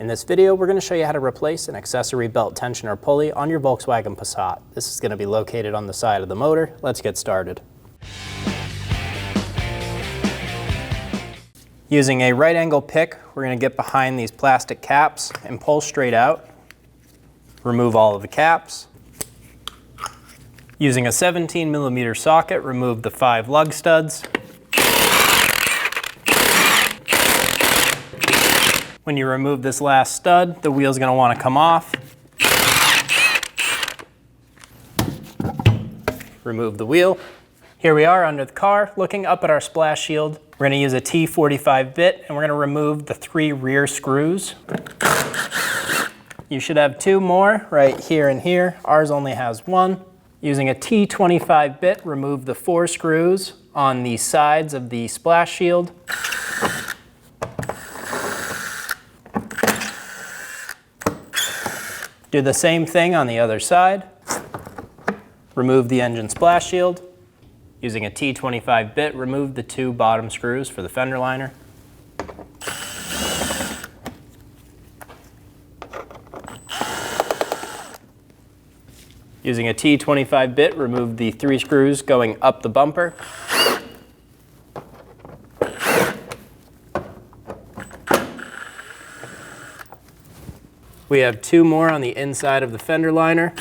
In this video, we're going to show you how to replace an accessory belt tensioner pulley on your Volkswagen Passat. This is going to be located on the side of the motor. Let's get started. Using a right angle pick, we're going to get behind these plastic caps and pull straight out. Remove all of the caps. Using a 17mm socket, remove the 5 lug studs. When you remove this last stud, the wheel's going to want to come off. Remove the wheel. Here we are under the car, looking up at our splash shield. We're going to use a T45 bit, and we're going to remove the 3 rear screws. You should have 2 more right here and here. Ours only has 1. Using a T25 bit, remove the 4 screws on the sides of the splash shield. Do the same thing on the other side. Remove the engine splash shield. Using a T25 bit, remove the 2 bottom screws for the fender liner. Using a T25 bit, remove the 3 screws going up the bumper. We have 2 more on the inside of the fender liner.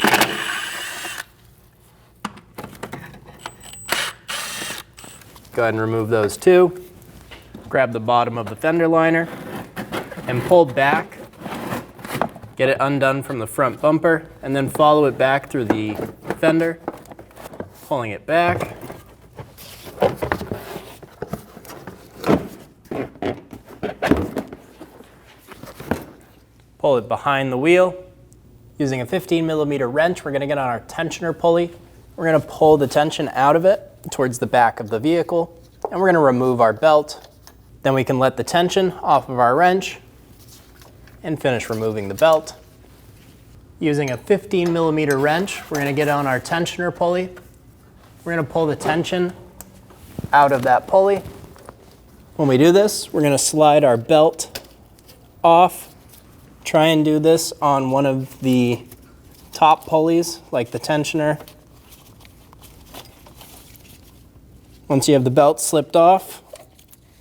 Go ahead and remove those 2. Grab the bottom of the fender liner and pull back. Get it undone from the front bumper and then follow it back through the fender, pulling it back. Pull it behind the wheel. Using a 15mm wrench, we're going to get on our tensioner pulley. We're going to pull the tension out of it towards the back of the vehicle, and we're going to remove our belt. Then we can let the tension off of our wrench and finish removing the belt. Using a 15mm wrench, we're going to get on our tensioner pulley. We're going to pull the tension out of that pulley. When we do this, we're going to slide our belt off. Try and do this on one of the top pulleys, like the tensioner. Once you have the belt slipped off,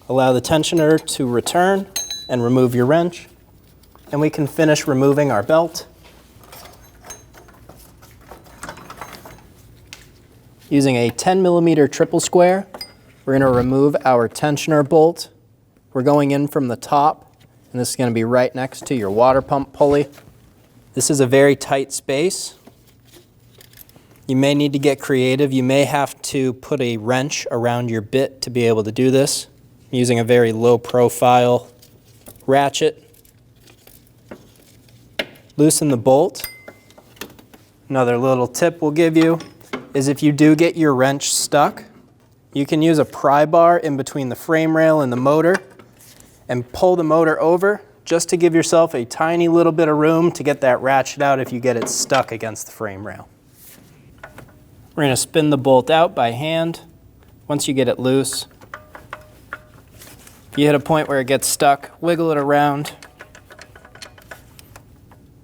allow the tensioner to return and remove your wrench. And we can finish removing our belt. Using a 10mm triple square, we're going to remove our tensioner bolt. We're going in from the top, and this is going to be right next to your water pump pulley. This is a very tight space. You may need to get creative. You may have to put a wrench around your bit to be able to do this. I'm using a very low profile ratchet. Loosen the bolt. Another little tip we'll give you is if you do get your wrench stuck, you can use a pry bar in between the frame rail and the motor and pull the motor over just to give yourself a tiny little bit of room to get that ratchet out if you get it stuck against the frame rail. We're going to spin the bolt out by hand. Once you get it loose, if you hit a point where it gets stuck, wiggle it around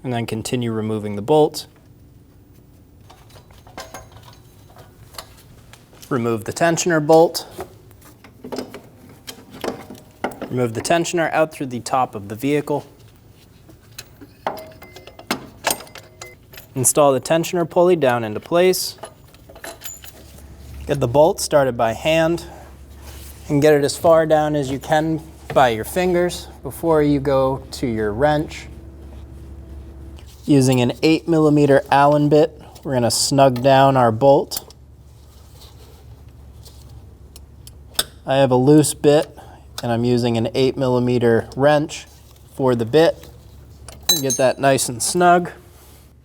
and then continue removing the bolt. Remove the tensioner bolt. Remove the tensioner out through the top of the vehicle. Install the tensioner pulley down into place. Get the bolt started by hand and get it as far down as you can by your fingers before you go to your wrench. Using an 8mm Allen bit, we're going to snug down our bolt. I have a loose bit and I'm using an 8mm wrench for the bit. Get that nice and snug.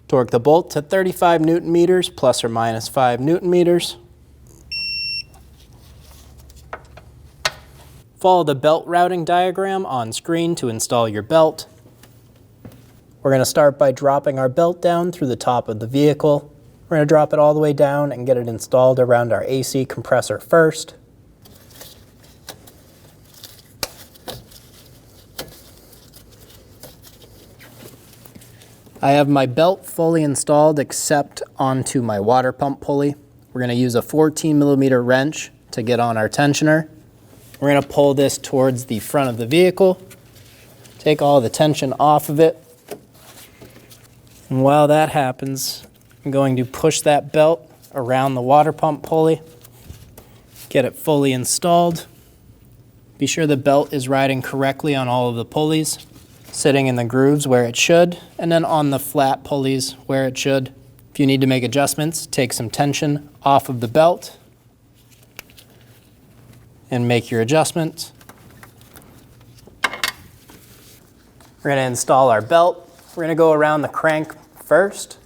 Torque the bolt to 35 Newton meters plus or minus 5 Newton meters. Follow the belt routing diagram on screen to install your belt. We're going to start by dropping our belt down through the top of the vehicle. We're going to drop it all the way down and get it installed around our AC compressor first. I have my belt fully installed except onto my water pump pulley. We're going to use a 14mm wrench to get on our tensioner. We're going to pull this towards the front of the vehicle, take all the tension off of it. And while that happens, I'm going to push that belt around the water pump pulley, get it fully installed. Be sure the belt is riding correctly on all of the pulleys, sitting in the grooves where it should, and then on the flat pulleys where it should. If you need to make adjustments, take some tension off of the belt and make your adjustments. We're going to install our belt. We're going to go around the crank first,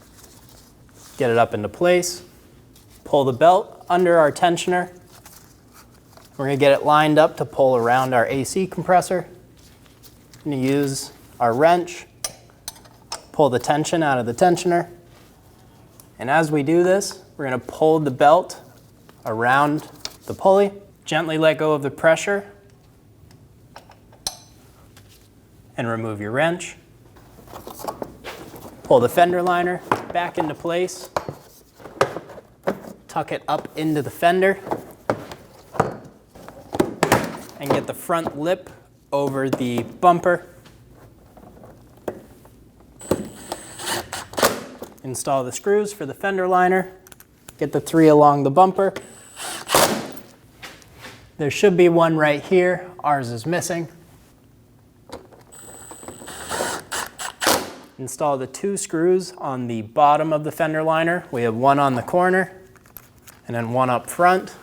get it up into place, pull the belt under our tensioner. We're going to get it lined up to pull around our AC compressor. We're going to use our wrench, pull the tension out of the tensioner. And as we do this, we're going to pull the belt around the pulley. Gently let go of the pressure and remove your wrench. Pull the fender liner back into place. Tuck it up into the fender and get the front lip over the bumper. Install the screws for the fender liner. Get the 3 along the bumper. There should be one right here. Ours is missing. Install the 2 screws on the bottom of the fender liner. We have one on the corner and then one up front.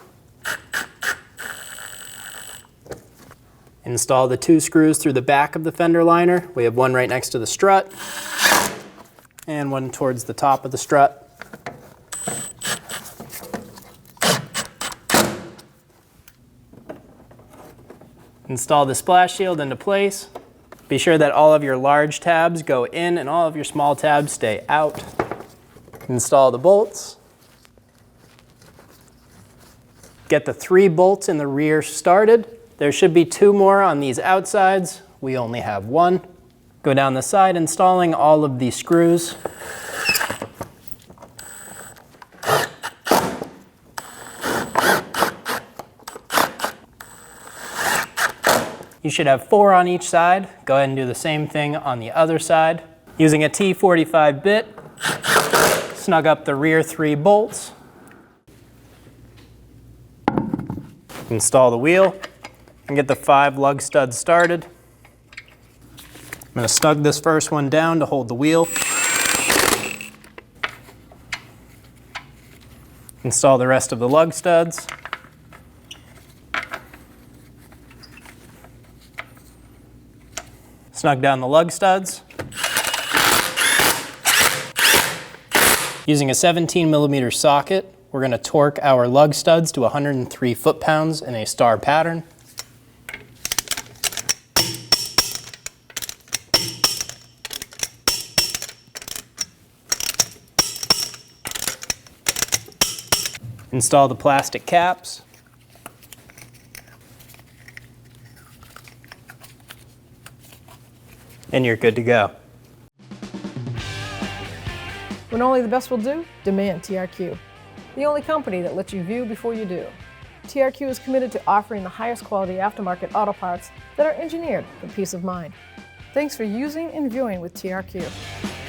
Install the 2 screws through the back of the fender liner. We have one right next to the strut and one towards the top of the strut. Install the splash shield into place. Be sure that all of your large tabs go in and all of your small tabs stay out. Install the bolts. Get the 3 bolts in the rear started. There should be 2 more on these outsides. We only have 1. Go down the side installing all of these screws. You should have 4 on each side. Go ahead and do the same thing on the other side. Using a T45 bit, snug up the rear 3 bolts. Install the wheel and get the 5 lug studs started. I'm going to snug this first one down to hold the wheel. Install the rest of the lug studs. Snug down the lug studs. Using a 17mm socket, we're going to torque our lug studs to 103 foot-pounds in a star pattern. Install the plastic caps. And you're good to go. When only the best will do, demand TRQ. The only company that lets you view before you do. TRQ is committed to offering the highest quality aftermarket auto parts that are engineered for peace of mind. Thanks for using and viewing with TRQ.